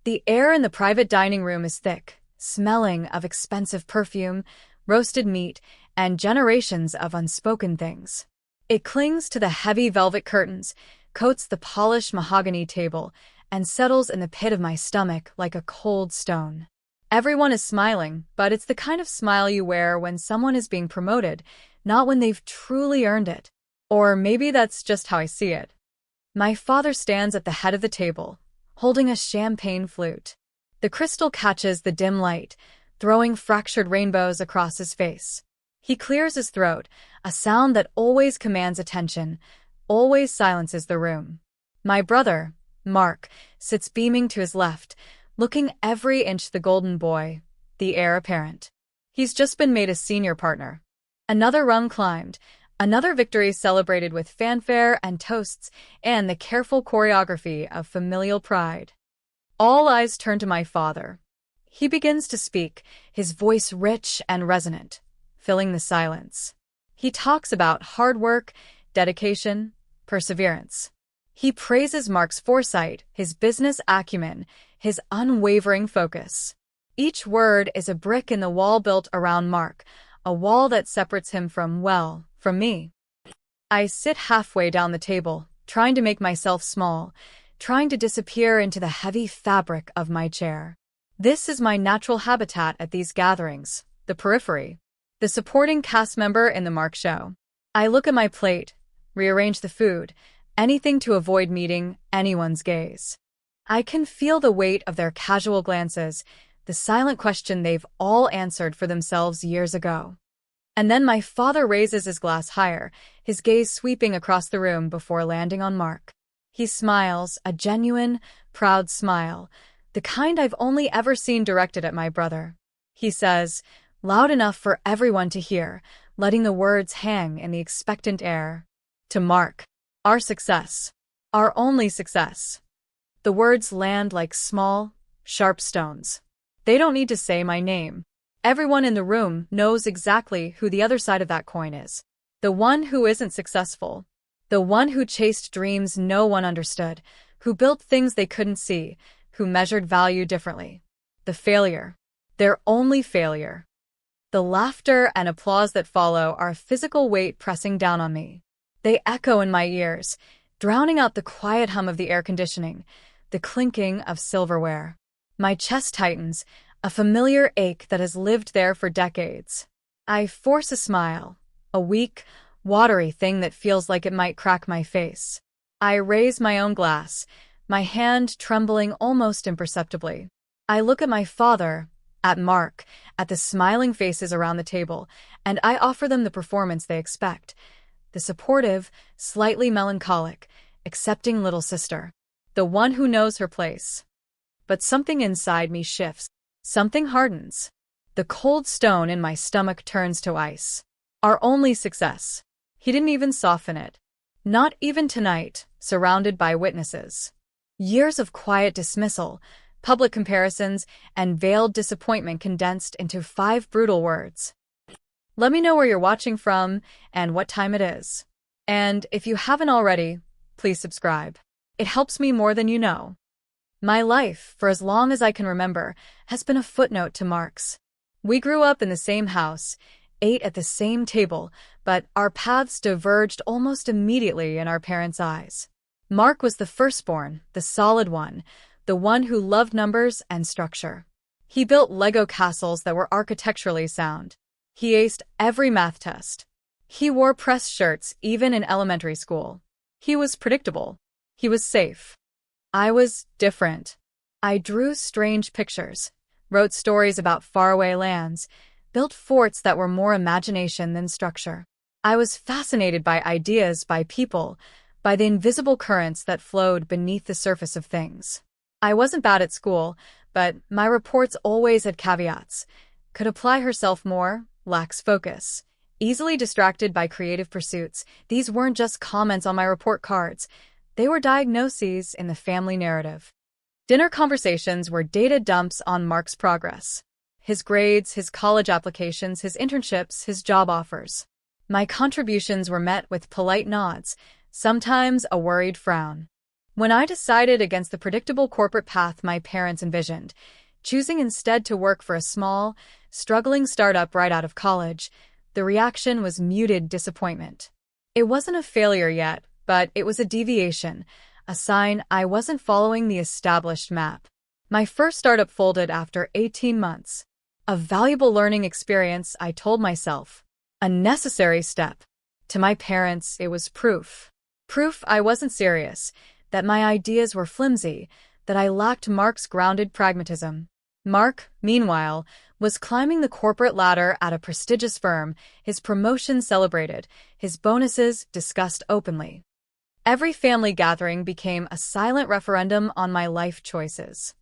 The air in the private dining room is thick, smelling of expensive perfume, roasted meat, and generations of unspoken things. It clings to the heavy velvet curtains, coats the polished mahogany table, and settles in the pit of my stomach like a cold stone. Everyone is smiling, but it's the kind of smile you wear when someone is being promoted, not when they've truly earned it. Or maybe that's just how I see it. My father stands at the head of the table, holding a champagne flute. The crystal catches the dim light, throwing fractured rainbows across his face. He clears his throat, a sound that always commands attention, always silences the room. My brother, Mark, sits beaming to his left, looking every inch the golden boy, the heir apparent. He's just been made a senior partner. Another rung climbed, another victory celebrated with fanfare and toasts and the careful choreography of familial pride. All eyes turn to my father. He begins to speak, his voice rich and resonant, filling the silence. He talks about hard work, dedication, perseverance. He praises Mark's foresight, his business acumen, his unwavering focus. Each word is a brick in the wall built around Mark, a wall that separates him from me. I sit halfway down the table, trying to make myself small, trying to disappear into the heavy fabric of my chair. This is my natural habitat at these gatherings, the periphery, the supporting cast member in the Mark show. I look at my plate, rearrange the food, anything to avoid meeting anyone's gaze. I can feel the weight of their casual glances, the silent question they've all answered for themselves years ago. And then my father raises his glass higher, his gaze sweeping across the room before landing on Mark. He smiles, a genuine, proud smile, the kind I've only ever seen directed at my brother. He says, loud enough for everyone to hear, letting the words hang in the expectant air. To Mark, our success, our only success. The words land like small, sharp stones. They don't need to say my name. Everyone in the room knows exactly who the other side of that coin is. The one who isn't successful. The one who chased dreams no one understood, who built things they couldn't see, who measured value differently. The failure. Their only failure. The laughter and applause that follow are a physical weight pressing down on me. They echo in my ears, drowning out the quiet hum of the air conditioning, the clinking of silverware. My chest tightens, a familiar ache that has lived there for decades. I force a smile, a weak, watery thing that feels like it might crack my face. I raise my own glass, my hand trembling almost imperceptibly. I look at my father, at Mark, at the smiling faces around the table, and I offer them the performance they expect. The supportive, slightly melancholic, accepting little sister. The one who knows her place. But something inside me shifts. Something hardens. The cold stone in my stomach turns to ice. Our only success. He didn't even soften it. Not even tonight, surrounded by witnesses. Years of quiet dismissal, public comparisons, and veiled disappointment condensed into 5 brutal words. Let me know where you're watching from and what time it is. And if you haven't already, please subscribe. It helps me more than you know. My life, for as long as I can remember, has been a footnote to Mark's. We grew up in the same house, ate at the same table, but our paths diverged almost immediately in our parents' eyes. Mark was the firstborn, the solid one, the one who loved numbers and structure. He built Lego castles that were architecturally sound. He aced every math test. He wore pressed shirts even in elementary school. He was predictable. He was safe. I was different. I drew strange pictures, wrote stories about faraway lands, built forts that were more imagination than structure. I was fascinated by ideas, by people, by the invisible currents that flowed beneath the surface of things. I wasn't bad at school, but my reports always had caveats. Could apply herself more, lacks focus. Easily distracted by creative pursuits, these weren't just comments on my report cards. They were diagnoses in the family narrative. Dinner conversations were data dumps on Mark's progress. His grades, his college applications, his internships, his job offers. My contributions were met with polite nods, sometimes a worried frown. When I decided against the predictable corporate path my parents envisioned, choosing instead to work for a small, struggling startup right out of college, the reaction was muted disappointment. It wasn't a failure yet, but it was a deviation, a sign I wasn't following the established map. My first startup folded after 18 months. A valuable learning experience, I told myself. A necessary step. To my parents, it was proof. Proof I wasn't serious, that my ideas were flimsy, that I lacked Mark's grounded pragmatism. Mark, meanwhile, was climbing the corporate ladder at a prestigious firm, his promotion celebrated, his bonuses discussed openly. Every family gathering became a silent referendum on my life choices.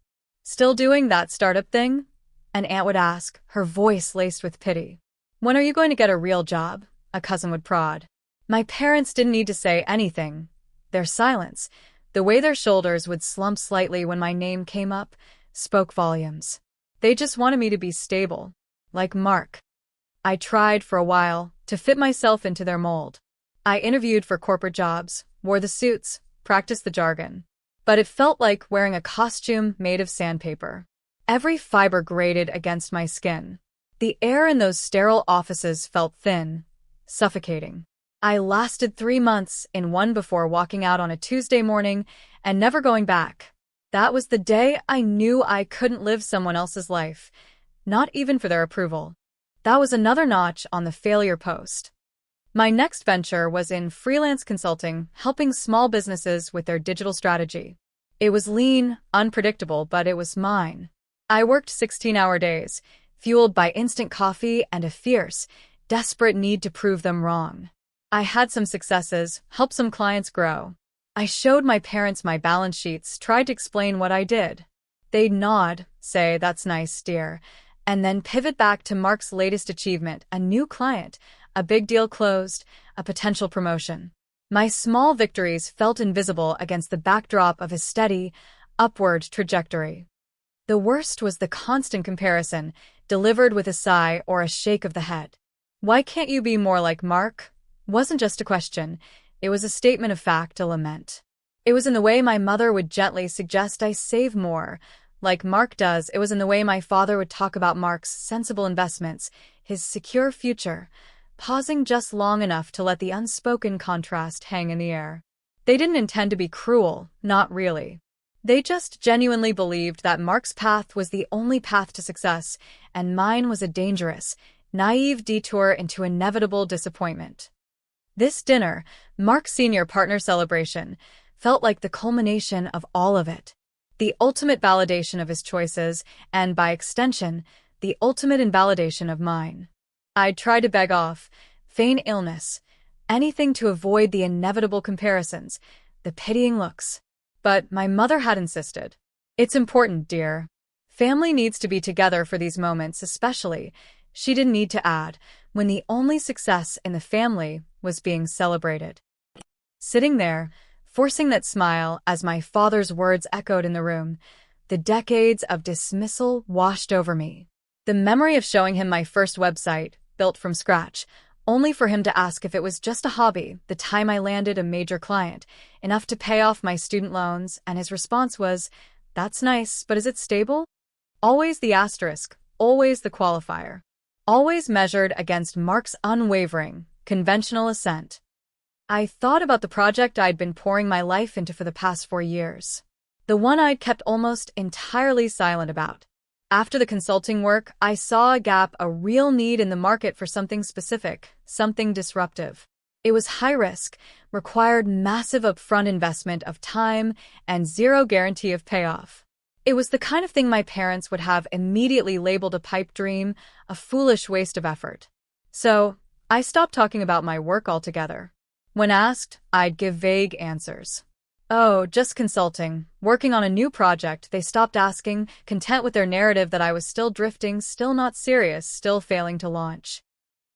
"Still doing that startup thing?" an aunt would ask, her voice laced with pity. "When are you going to get a real job?" a cousin would prod. My parents didn't need to say anything. Their silence, the way their shoulders would slump slightly when my name came up, spoke volumes. They just wanted me to be stable, like Mark. I tried for a while to fit myself into their mold. I interviewed for corporate jobs, wore the suits, practiced the jargon. But it felt like wearing a costume made of sandpaper. Every fiber grated against my skin. The air in those sterile offices felt thin, suffocating. I lasted 3 months in one before walking out on a Tuesday morning and never going back. That was the day I knew I couldn't live someone else's life, not even for their approval. That was another notch on the failure post. My next venture was in freelance consulting, helping small businesses with their digital strategy. It was lean, unpredictable, but it was mine. I worked 16-hour days, fueled by instant coffee and a fierce, desperate need to prove them wrong. I had some successes, helped some clients grow. I showed my parents my balance sheets, tried to explain what I did. They'd nod, say, "That's nice, dear," and then pivot back to Mark's latest achievement, a new client, a big deal closed, a potential promotion. My small victories felt invisible against the backdrop of his steady, upward trajectory. The worst was the constant comparison, delivered with a sigh or a shake of the head. "Why can't you be more like Mark?" Wasn't just a question, it was a statement of fact, a lament. It was in the way my mother would gently suggest I save more, like Mark does. It was in the way my father would talk about Mark's sensible investments, his secure future, pausing just long enough to let the unspoken contrast hang in the air. They didn't intend to be cruel, not really. They just genuinely believed that Mark's path was the only path to success, and mine was a dangerous, naive detour into inevitable disappointment. This dinner, Mark's senior partner celebration, felt like the culmination of all of it. The ultimate validation of his choices, and by extension, the ultimate invalidation of mine. I'd tried to beg off, feign illness, anything to avoid the inevitable comparisons, the pitying looks. But my mother had insisted. "It's important, dear. Family needs to be together for these moments, especially," she didn't need to add, when the only success in the family was being celebrated. Sitting there, forcing that smile as my father's words echoed in the room, the decades of dismissal washed over me. The memory of showing him my first website, built from scratch, only for him to ask if it was just a hobby, the time I landed a major client, enough to pay off my student loans, and his response was, "That's nice, but is it stable?" Always the asterisk, always the qualifier. Always measured against Mark's unwavering, conventional assent. I thought about the project I'd been pouring my life into for the past 4 years. The one I'd kept almost entirely silent about. After the consulting work, I saw a gap, a real need in the market for something specific, something disruptive. It was high risk, required massive upfront investment of time, and zero guarantee of payoff. It was the kind of thing my parents would have immediately labeled a pipe dream, a foolish waste of effort. So, I stopped talking about my work altogether. When asked, I'd give vague answers. "Oh, just consulting, working on a new project." They stopped asking, content with their narrative that I was still drifting, still not serious, still failing to launch.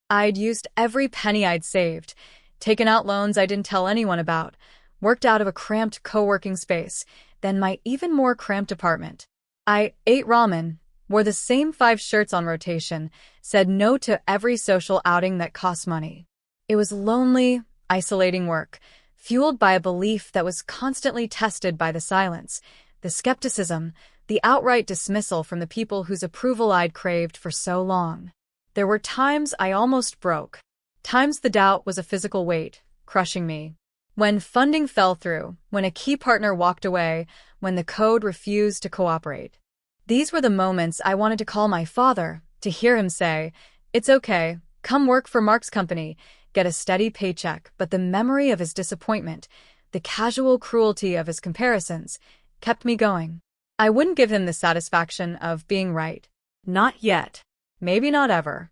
I'd used every penny I'd saved, taken out loans I didn't tell anyone about, worked out of a cramped co-working space, then my even more cramped apartment. I ate ramen, wore the same 5 shirts on rotation, said no to every social outing that cost money. It was lonely, isolating work, fueled by a belief that was constantly tested by the silence, the skepticism, the outright dismissal from the people whose approval I'd craved for so long. There were times I almost broke. Times the doubt was a physical weight, crushing me. When funding fell through, when a key partner walked away, when the code refused to cooperate. These were the moments I wanted to call my father, to hear him say, "It's okay, come work for Mark's company, get a steady paycheck," but the memory of his disappointment, the casual cruelty of his comparisons, kept me going. I wouldn't give him the satisfaction of being right. Not yet. Maybe not ever.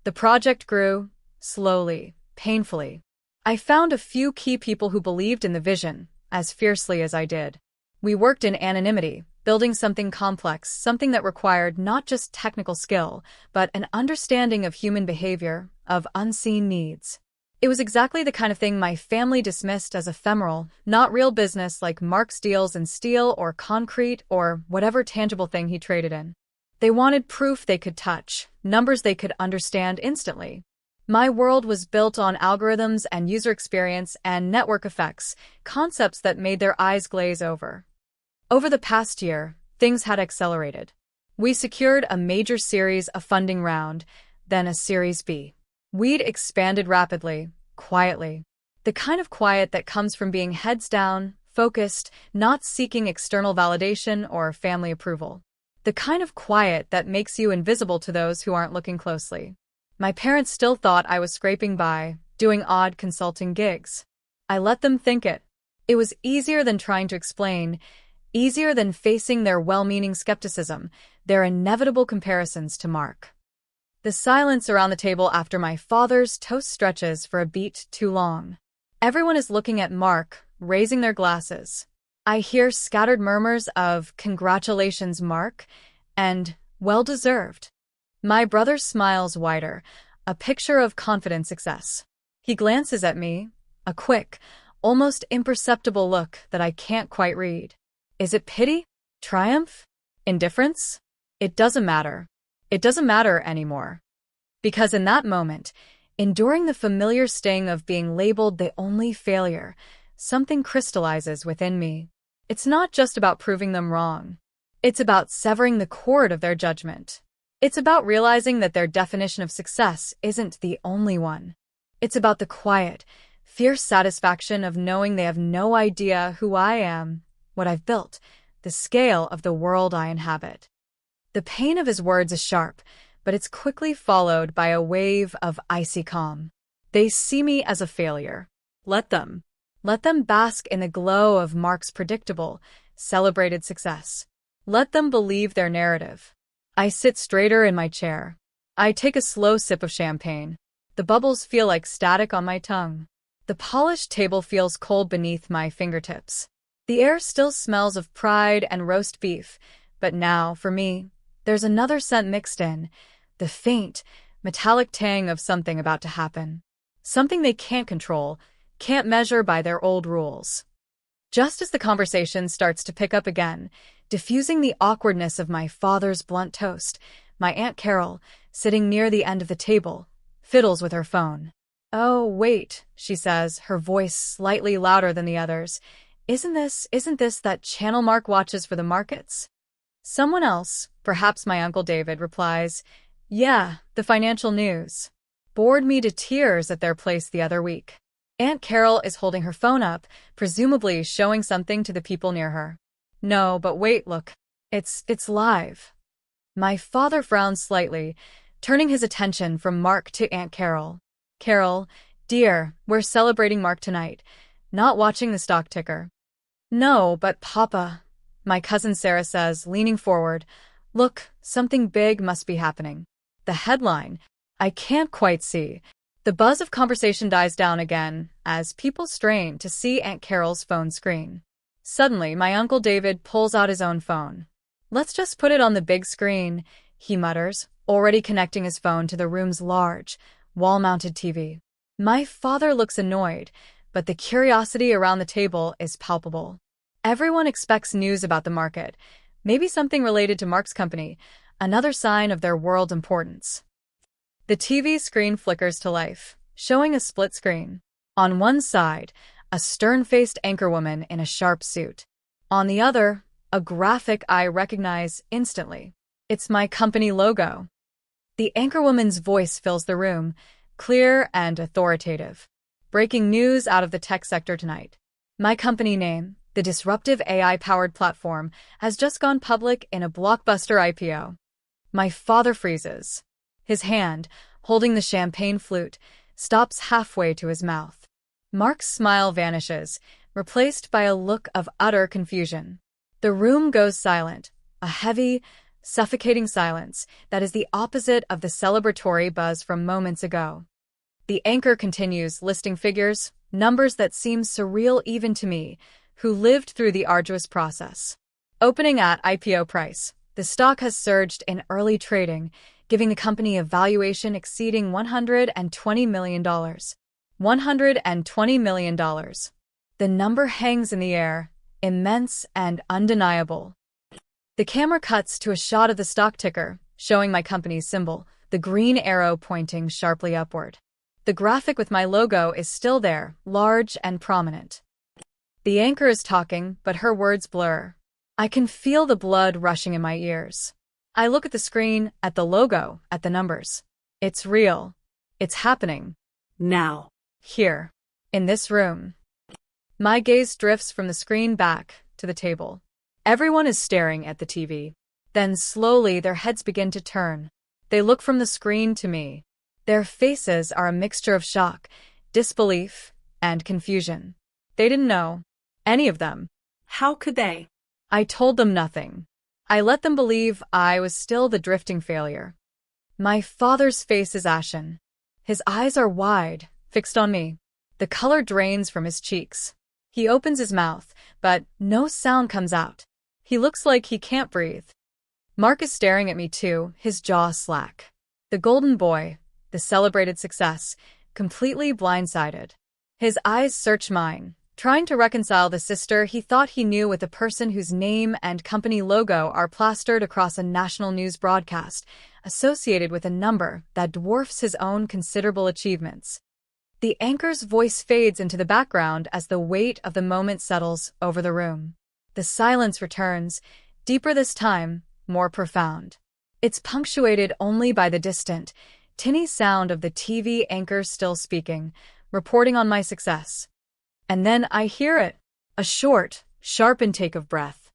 The project grew, slowly, painfully. I found a few key people who believed in the vision, as fiercely as I did. We worked in anonymity, building something complex, something that required not just technical skill, but an understanding of human behavior, of unseen needs. It was exactly the kind of thing my family dismissed as ephemeral, not real business like Mark's deals in steel or concrete or whatever tangible thing he traded in. They wanted proof they could touch, numbers they could understand instantly. My world was built on algorithms and user experience and network effects, concepts that made their eyes glaze over. Over the past year, things had accelerated. We secured a major series A funding round, then a Series B. We'd expanded rapidly, quietly. The kind of quiet that comes from being heads down, focused, not seeking external validation or family approval. The kind of quiet that makes you invisible to those who aren't looking closely. My parents still thought I was scraping by, doing odd consulting gigs. I let them think it. It was easier than trying to explain, easier than facing their well-meaning skepticism, their inevitable comparisons to Mark. The silence around the table after my father's toast stretches for a beat too long. Everyone is looking at Mark, raising their glasses. I hear scattered murmurs of "Congratulations, Mark," and "Well-deserved." My brother smiles wider, a picture of confident success. He glances at me, a quick, almost imperceptible look that I can't quite read. Is it pity? Triumph? Indifference? It doesn't matter. It doesn't matter anymore. Because in that moment, enduring the familiar sting of being labeled the only failure, something crystallizes within me. It's not just about proving them wrong. It's about severing the cord of their judgment. It's about realizing that their definition of success isn't the only one. It's about the quiet, fierce satisfaction of knowing they have no idea who I am, what I've built, the scale of the world I inhabit. The pain of his words is sharp, but it's quickly followed by a wave of icy calm. They see me as a failure. Let them. Let them bask in the glow of Mark's predictable, celebrated success. Let them believe their narrative. I sit straighter in my chair. I take a slow sip of champagne. The bubbles feel like static on my tongue. The polished table feels cold beneath my fingertips. The air still smells of pride and roast beef, but now, for me, there's another scent mixed in, the faint, metallic tang of something about to happen. Something they can't control, can't measure by their old rules. Just as the conversation starts to pick up again, diffusing the awkwardness of my father's blunt toast, my Aunt Carol, sitting near the end of the table, fiddles with her phone. "Oh, wait," she says, her voice slightly louder than the others. Isn't this that channel Mark watches for the markets?" Someone else, perhaps my Uncle David, replies, "Yeah, the financial news. Bored me to tears at their place the other week." Aunt Carol is holding her phone up, presumably showing something to the people near her. "No, but wait, look. It's live." My father frowns slightly, turning his attention from Mark to Aunt Carol. "Carol, dear, we're celebrating Mark tonight, not watching the stock ticker." "No, but Papa," my cousin Sarah says, leaning forward. "Look, something big must be happening." The headline, I can't quite see. The buzz of conversation dies down again as people strain to see Aunt Carol's phone screen. Suddenly, my Uncle David pulls out his own phone. "Let's just put it on the big screen," he mutters, already connecting his phone to the room's large, wall-mounted TV. My father looks annoyed, but the curiosity around the table is palpable. Everyone expects news about the market, maybe something related to Mark's company, another sign of their world importance. The TV screen flickers to life, showing a split screen. On one side, a stern-faced anchorwoman in a sharp suit. On the other, a graphic I recognize instantly. It's my company logo. The anchorwoman's voice fills the room, clear and authoritative. Breaking news out of the tech sector tonight. My company name, the disruptive AI-powered platform, has just gone public in a blockbuster IPO. My father freezes. His hand, holding the champagne flute, stops halfway to his mouth. Mark's smile vanishes, replaced by a look of utter confusion. The room goes silent, a heavy, suffocating silence that is the opposite of the celebratory buzz from moments ago. The anchor continues listing figures, numbers that seem surreal even to me, who lived through the arduous process. Opening at IPO price, the stock has surged in early trading, giving the company a valuation exceeding $120 million. $120 million. The number hangs in the air, immense and undeniable. The camera cuts to a shot of the stock ticker, showing my company's symbol, the green arrow pointing sharply upward. The graphic with my logo is still there, large and prominent. The anchor is talking, but her words blur. I can feel the blood rushing in my ears. I look at the screen, at the logo, at the numbers. It's real. It's happening. Now. Here. In this room. My gaze drifts from the screen back to the table. Everyone is staring at the TV. Then slowly their heads begin to turn. They look from the screen to me. Their faces are a mixture of shock, disbelief, and confusion. They didn't know. Any of them. How could they? I told them nothing. I let them believe I was still the drifting failure. My father's face is ashen. His eyes are wide, fixed on me. The color drains from his cheeks. He opens his mouth, but no sound comes out. He looks like he can't breathe. Mark is staring at me too, his jaw slack. The golden boy, the celebrated success, completely blindsided. His eyes search mine, trying to reconcile the sister he thought he knew with the person whose name and company logo are plastered across a national news broadcast, associated with a number that dwarfs his own considerable achievements. The anchor's voice fades into the background as the weight of the moment settles over the room. The silence returns, deeper this time, more profound. It's punctuated only by the distant, tinny sound of the TV anchor still speaking, reporting on my success. And then I hear it, a short, sharp intake of breath.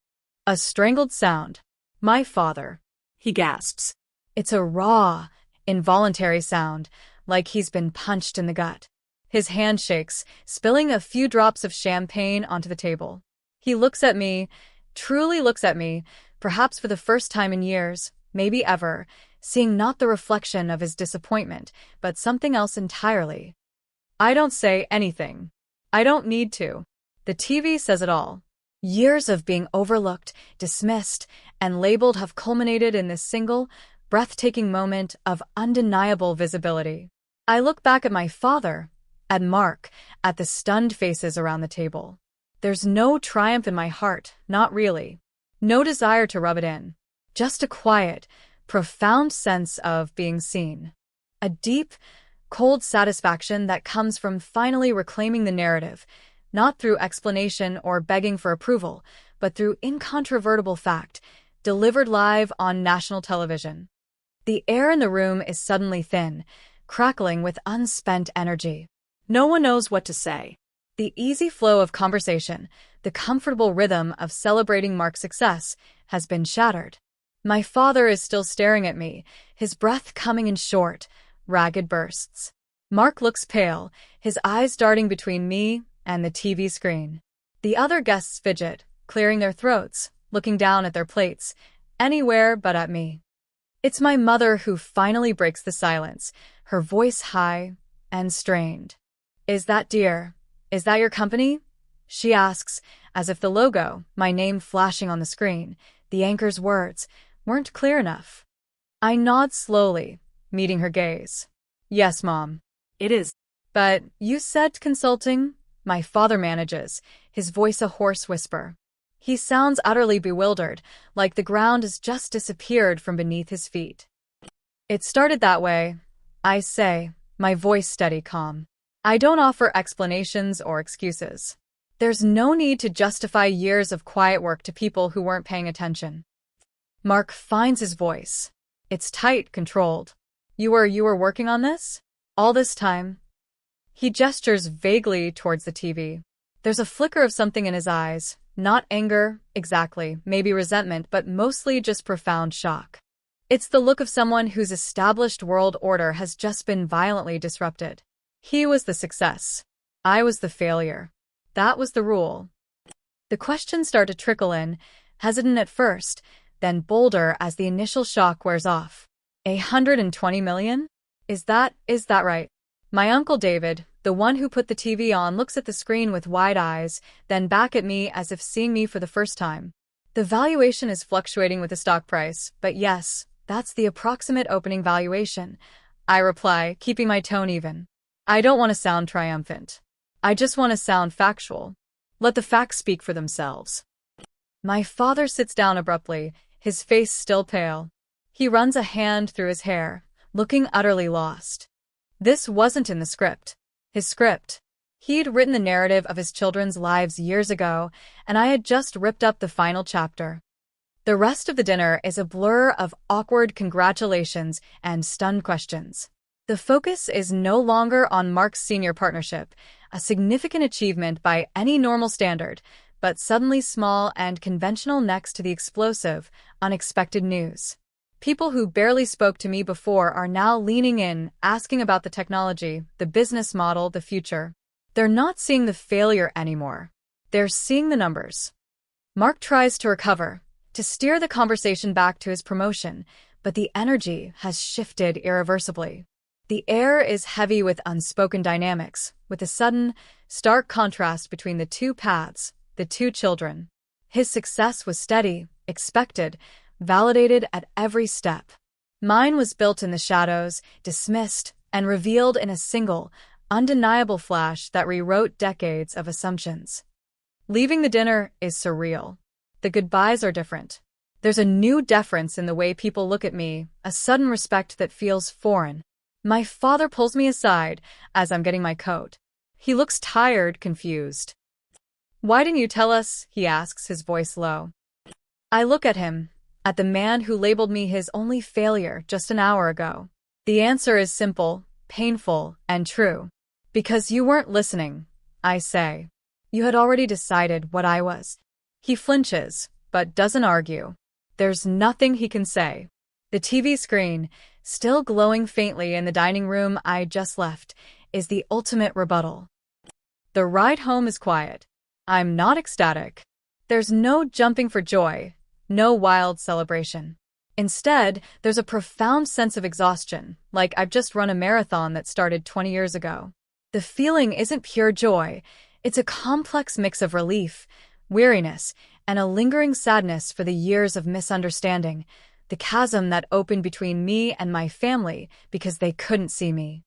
A strangled sound. My father. He gasps. It's a raw, involuntary sound, like he's been punched in the gut. His hand shakes, spilling a few drops of champagne onto the table. He looks at me, truly looks at me, perhaps for the first time in years, maybe ever, seeing not the reflection of his disappointment, but something else entirely. I don't say anything. I don't need to. The TV says it all. Years of being overlooked, dismissed, and labeled have culminated in this single, breathtaking moment of undeniable visibility. I look back at my father, at Mark, at the stunned faces around the table. There's no triumph in my heart, not really. No desire to rub it in. Just a quiet, profound sense of being seen. A deep, cold satisfaction that comes from finally reclaiming the narrative, not through explanation or begging for approval, but through incontrovertible fact, delivered live on national television. The air in the room is suddenly thin, crackling with unspent energy. No one knows what to say. The easy flow of conversation, the comfortable rhythm of celebrating Mark's success, has been shattered. My father is still staring at me, his breath coming in short, ragged bursts. Mark looks pale, his eyes darting between me and the TV screen. The other guests fidget, clearing their throats, looking down at their plates, anywhere but at me. It's my mother who finally breaks the silence, her voice high and strained. Is that dear? Is that your company? She asks, as if the logo, my name flashing on the screen, the anchor's words, weren't clear enough. I nod slowly, meeting her gaze. Yes, Mom. It is. But you said consulting? My father manages, his voice a hoarse whisper. He sounds utterly bewildered, like the ground has just disappeared from beneath his feet. It started that way, I say, my voice steady, calm. I don't offer explanations or excuses. There's no need to justify years of quiet work to people who weren't paying attention. Mark finds his voice. It's tight, controlled. You were working on this? All this time? He gestures vaguely towards the TV. There's a flicker of something in his eyes. Not anger, exactly, maybe resentment, but mostly just profound shock. It's the look of someone whose established world order has just been violently disrupted. He was the success. I was the failure. That was the rule. The questions start to trickle in, hesitant at first, then bolder as the initial shock wears off. 120 million? Is that right? My Uncle David, the one who put the TV on, looks at the screen with wide eyes, then back at me as if seeing me for the first time. The valuation is fluctuating with the stock price, but yes, that's the approximate opening valuation. I reply, keeping my tone even. I don't want to sound triumphant. I just want to sound factual. Let the facts speak for themselves. My father sits down abruptly, his face still pale. He runs a hand through his hair, looking utterly lost. This wasn't in the script. His script. He'd written the narrative of his children's lives years ago, and I had just ripped up the final chapter. The rest of the dinner is a blur of awkward congratulations and stunned questions. The focus is no longer on Mark's senior partnership, a significant achievement by any normal standard, but suddenly small and conventional next to the explosive, unexpected news. People who barely spoke to me before are now leaning in, asking about the technology, the business model, the future. They're not seeing the failure anymore. They're seeing the numbers. Mark tries to recover, to steer the conversation back to his promotion, but the energy has shifted irreversibly. The air is heavy with unspoken dynamics, with a sudden, stark contrast between the two paths, the two children. His success was steady, expected, validated at every step. Mine was built in the shadows, dismissed, and revealed in a single, undeniable flash that rewrote decades of assumptions. Leaving the dinner is surreal. The goodbyes are different. There's a new deference in the way people look at me, a sudden respect that feels foreign. My father pulls me aside as I'm getting my coat. He looks tired, confused. "Why didn't you tell us?" he asks, his voice low. I look at him, at the man who labeled me his only failure just an hour ago. The answer is simple, painful, and true. Because you weren't listening, I say. You had already decided what I was. He flinches, but doesn't argue. There's nothing he can say. The TV screen, still glowing faintly in the dining room I just left, is the ultimate rebuttal. The ride home is quiet. I'm not ecstatic. There's no jumping for joy, no wild celebration. Instead, there's a profound sense of exhaustion, like I've just run a marathon that started 20 years ago. The feeling isn't pure joy. It's a complex mix of relief, weariness, and a lingering sadness for the years of misunderstanding, the chasm that opened between me and my family because they couldn't see me.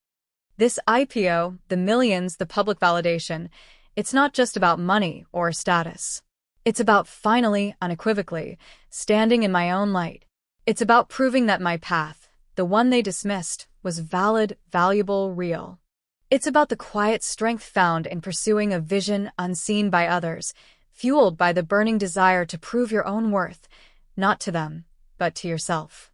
This IPO, the millions, the public validation, it's not just about money or status. It's about finally, unequivocally, standing in my own light. It's about proving that my path, the one they dismissed, was valid, valuable, real. It's about the quiet strength found in pursuing a vision unseen by others, fueled by the burning desire to prove your own worth, not to them, but to yourself.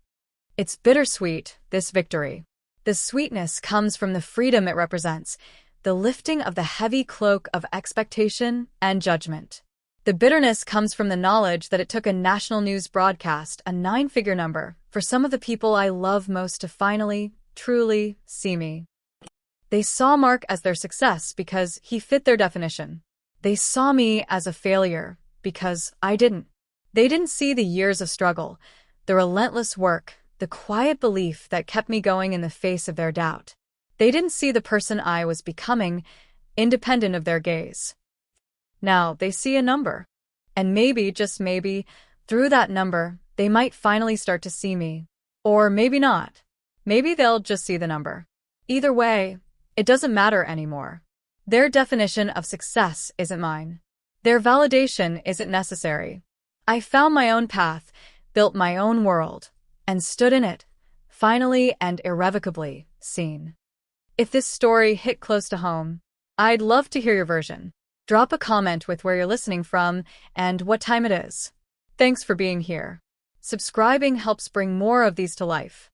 It's bittersweet, this victory. The sweetness comes from the freedom it represents, the lifting of the heavy cloak of expectation and judgment. The bitterness comes from the knowledge that it took a national news broadcast, a 9-figure number, for some of the people I love most to finally, truly, see me. They saw Mark as their success because he fit their definition. They saw me as a failure because I didn't. They didn't see the years of struggle, the relentless work, the quiet belief that kept me going in the face of their doubt. They didn't see the person I was becoming, independent of their gaze. Now they see a number. And maybe, just maybe, through that number, they might finally start to see me. Or maybe not. Maybe they'll just see the number. Either way, it doesn't matter anymore. Their definition of success isn't mine. Their validation isn't necessary. I found my own path, built my own world, and stood in it, finally and irrevocably seen. If this story hit close to home, I'd love to hear your version. Drop a comment with where you're listening from and what time it is. Thanks for being here. Subscribing helps bring more of these to life.